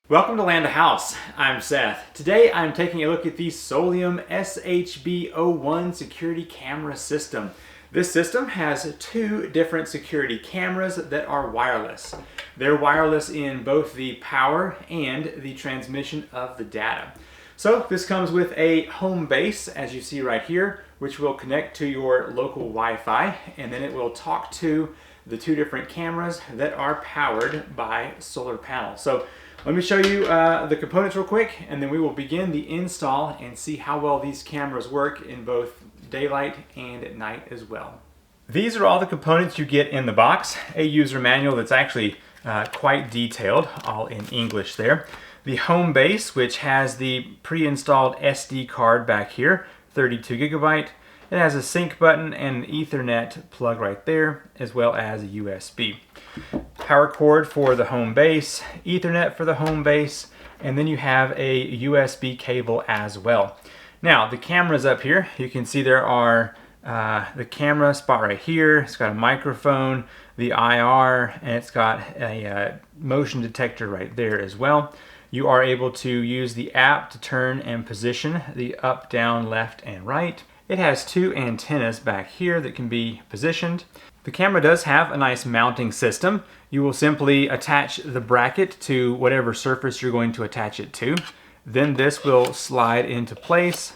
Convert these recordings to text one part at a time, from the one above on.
Welcome to Land of House. I'm Seth. Today I'm taking a look at the Soliom SHB01 security camera system. This system has two different security cameras that are wireless. They're wireless in both the power and the transmission of the data. So this comes with a Homebase, as you see right here, which will connect to your local Wi-Fi, and then it will talk to the two different cameras that are powered by solar panels. So let me show you the components real quick, and then we will begin the install and see how well these cameras work in both daylight and at night as well. These are all the components you get in the box. A user manual that's actually quite detailed, all in English there. The Homebase, which has the pre-installed SD card back here, 32 gigabyte. It has a sync button and an Ethernet plug right there, as well as a USB. Power cord for the Homebase, Ethernet for the Homebase, and then you have a USB cable as well. Now, the camera's up here. You can see there are the camera spot right here. It's got a microphone, the IR, and it's got a motion detector right there as well. You are able to use the app to turn and position the up, down, left, and right. It has two antennas back here that can be positioned. The camera does have a nice mounting system. You will simply attach the bracket to whatever surface you're going to attach it to. Then this will slide into place,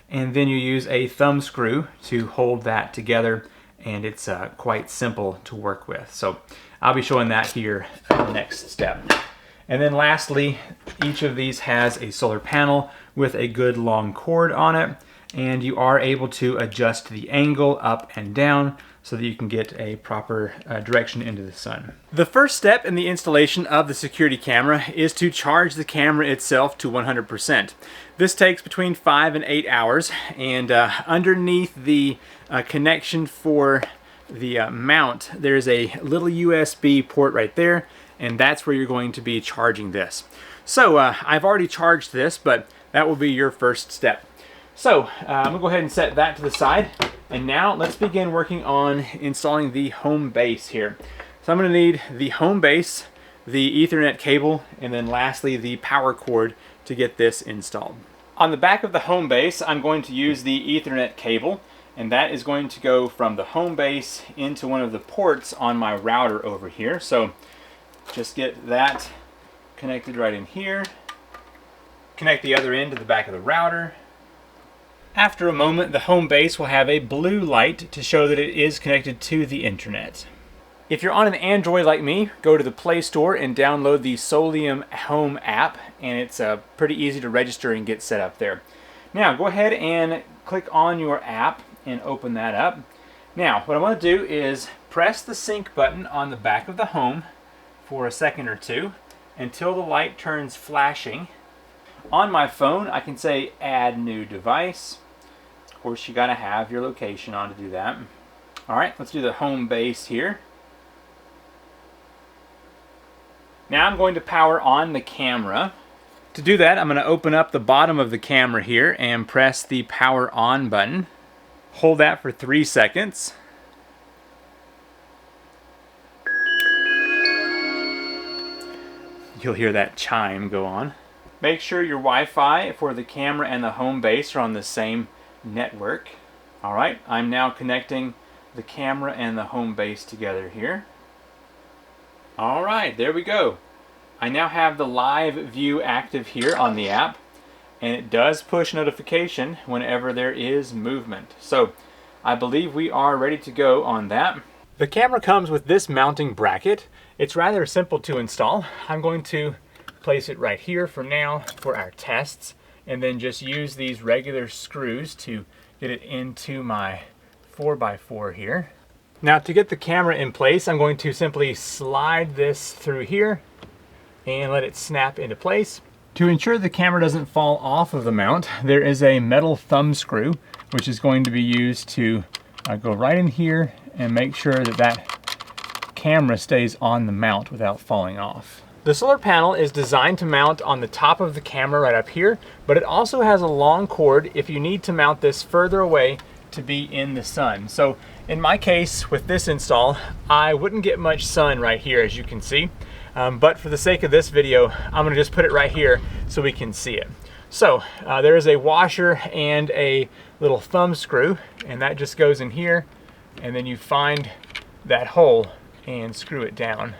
and then you use a thumb screw to hold that together, and it's quite simple to work with. So I'll be showing that here in the next step. And then lastly, each of these has a solar panel with a good long cord on it, and you are able to adjust the angle up and down so that you can get a proper direction into the sun. The first step in the installation of the security camera is to charge the camera itself to 100%. This takes between 5 and 8 hours, and underneath the connection for the mount, there's a little USB port right there, and that's where you're going to be charging this. So I've already charged this, but that will be your first step. So I'm going to go ahead and set that to the side, and now let's begin working on installing the Homebase here. So I'm going to need the Homebase, the Ethernet cable, and then lastly the power cord to get this installed. On the back of the Homebase, I'm going to use the Ethernet cable, and that is going to go from the Homebase into one of the ports on my router over here. So just get that connected right in here. Connect the other end to the back of the router. After a moment, the Homebase will have a blue light to show that it is connected to the internet. If you're on an Android like me, go to the Play Store and download the Soliom Home app, and it's pretty easy to register and get set up there. Now, go ahead and click on your app and open that up. Now, what I want to do is press the sync button on the back of the Home for a second or two until the light turns flashing. On my phone, I can say add new device. Of course, you gotta have your location on to do that. All right, let's do the Homebase here. Now I'm going to power on the camera. To do that, I'm going to open up the bottom of the camera here and press the power on button. Hold that for 3 seconds. You'll hear that chime go on. Make sure your Wi-Fi for the camera and the Homebase are on the same network. All right, I'm now connecting the camera and the Homebase together here. All right, there we go. I now have the live view active here on the app, and it does push notification whenever there is movement. So I believe we are ready to go on that. The camera comes with this mounting bracket. It's rather simple to install. I'm going to place it right here for now for our tests, and then just use these regular screws to get it into my 4x4 here. Now, to get the camera in place, I'm going to simply slide this through here and let it snap into place. To ensure the camera doesn't fall off of the mount, there is a metal thumb screw which is going to be used to go right in here and make sure that that camera stays on the mount without falling off. The solar panel is designed to mount on the top of the camera right up here, but it also has a long cord if you need to mount this further away to be in the sun. So in my case with this install, I wouldn't get much sun right here, as you can see. But for the sake of this video, I'm gonna just put it right here so we can see it. So there is a washer and a little thumb screw, and that just goes in here, and then you find that hole and screw it down.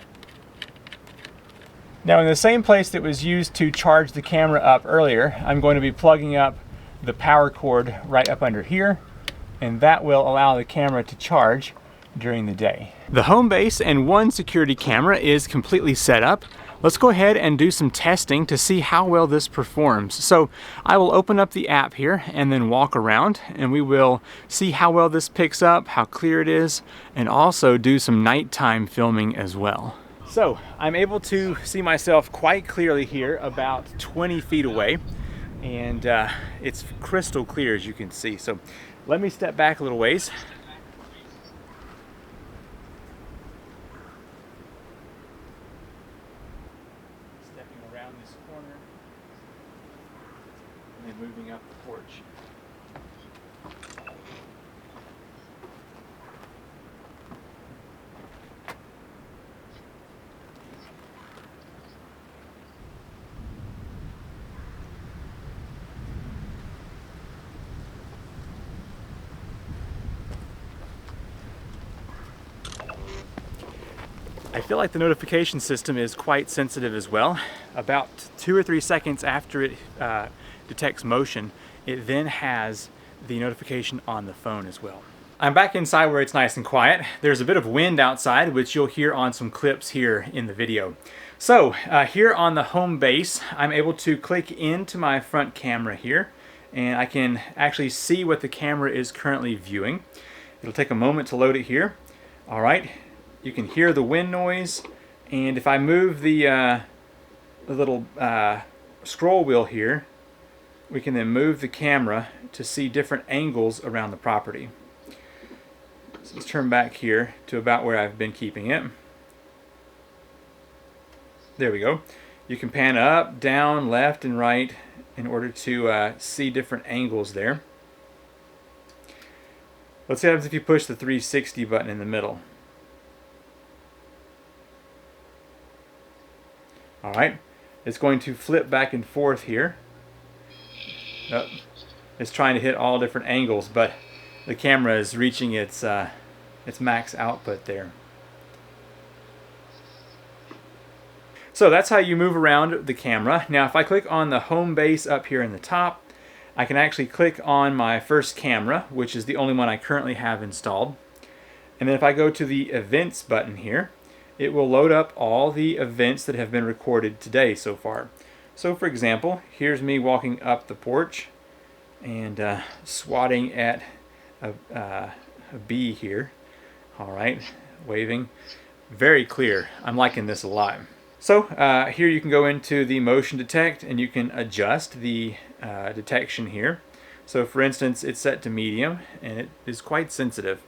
Now in the same place that was used to charge the camera up earlier, I'm going to be plugging up the power cord right up under here, and that will allow the camera to charge during the day. The Homebase and One security camera is completely set up. Let's go ahead and do some testing to see how well this performs. So I will open up the app here and then walk around, and we will see how well this picks up, how clear it is, and also do some nighttime filming as well. So I'm able to see myself quite clearly here, about 20 feet away, and it's crystal clear, as you can see. So let me step back a little ways. Stepping around this corner and then moving up the porch. I feel like the notification system is quite sensitive as well. About 2 or 3 seconds after it detects motion, it then has the notification on the phone as well. I'm back inside where it's nice and quiet. There's a bit of wind outside, which you'll hear on some clips here in the video. So here on the Homebase, I'm able to click into my front camera here, and I can actually see what the camera is currently viewing. It'll take a moment to load it here. All right. You can hear the wind noise, and if I move the little scroll wheel here, we can then move the camera to see different angles around the property. So let's turn back here to about where I've been keeping it. There we go. You can pan up, down, left, and right in order to see different angles there. Let's see what happens if you push the 360 button in the middle. All right, it's going to flip back and forth here. Oh, it's trying to hit all different angles, but the camera is reaching its max output there. So that's how you move around the camera. Now if I click on the Homebase up here in the top, I can actually click on my first camera, which is the only one I currently have installed. And then if I go to the Events button here, it will load up all the events that have been recorded today so far. So for example, here's me walking up the porch and swatting at a bee here. All right, waving. Very clear. I'm liking this a lot. So here you can go into the motion detect and you can adjust the detection here. So for instance, it's set to medium and it is quite sensitive.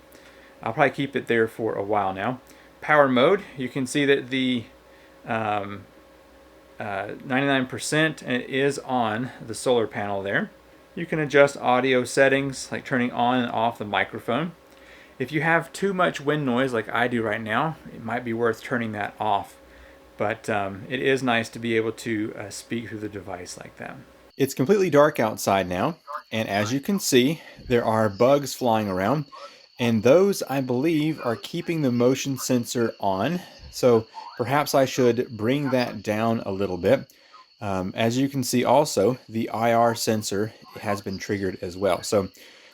I'll probably keep it there for a while now. Power mode, you can see that the 99% and it is on the solar panel there. You can adjust audio settings like turning on and off the microphone. If you have too much wind noise like I do right now, it might be worth turning that off. But it is nice to be able to speak through the device like that. It's completely dark outside now, and as you can see, there are bugs flying around. And those, I believe, are keeping the motion sensor on. So perhaps I should bring that down a little bit. As you can see also, the IR sensor has been triggered as well. So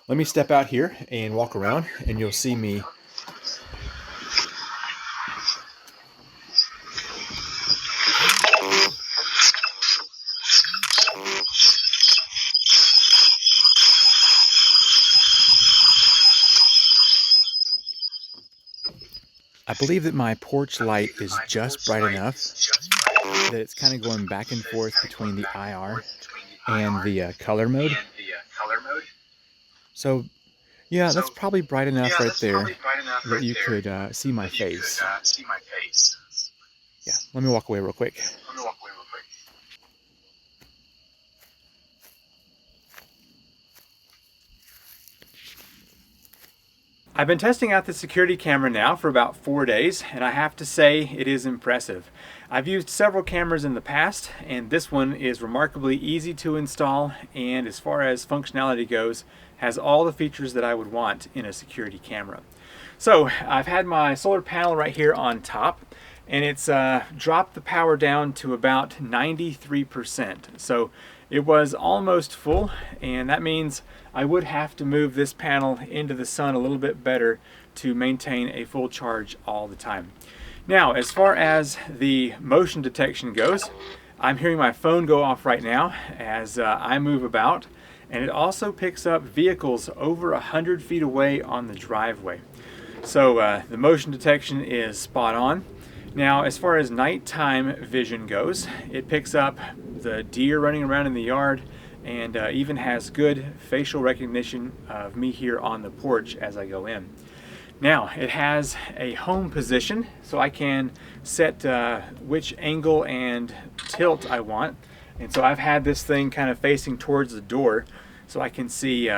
let me step out here and walk around and you'll see me. I believe that my porch light is just bright enough that it's kind of going back and forth between the IR and the color mode. So yeah, that's probably bright enough right there that you could see my face. Yeah, let me walk away real quick. I've been testing out the security camera now for about 4 days, and I have to say it is impressive. I've used several cameras in the past, and this one is remarkably easy to install, and as far as functionality goes, has all the features that I would want in a security camera. So I've had my solar panel right here on top, and it's dropped the power down to about 93%. So it was almost full, and that means I would have to move this panel into the sun a little bit better to maintain a full charge all the time. Now, as far as the motion detection goes, I'm hearing my phone go off right now as I move about, and it also picks up vehicles over 100 feet away on the driveway. So the motion detection is spot on. Now, as far as nighttime vision goes, it picks up the deer running around in the yard, and even has good facial recognition of me here on the porch as I go in. Now, it has a home position, so I can set which angle and tilt I want. And so I've had this thing kind of facing towards the door so I can see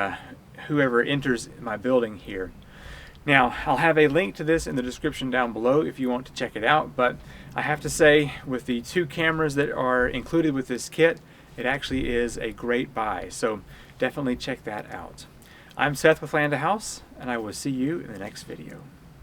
whoever enters my building here. Now, I'll have a link to this in the description down below if you want to check it out, but I have to say, with the 2 cameras that are included with this kit, it actually is a great buy, so definitely check that out. I'm Seth with Land A House, and I will see you in the next video.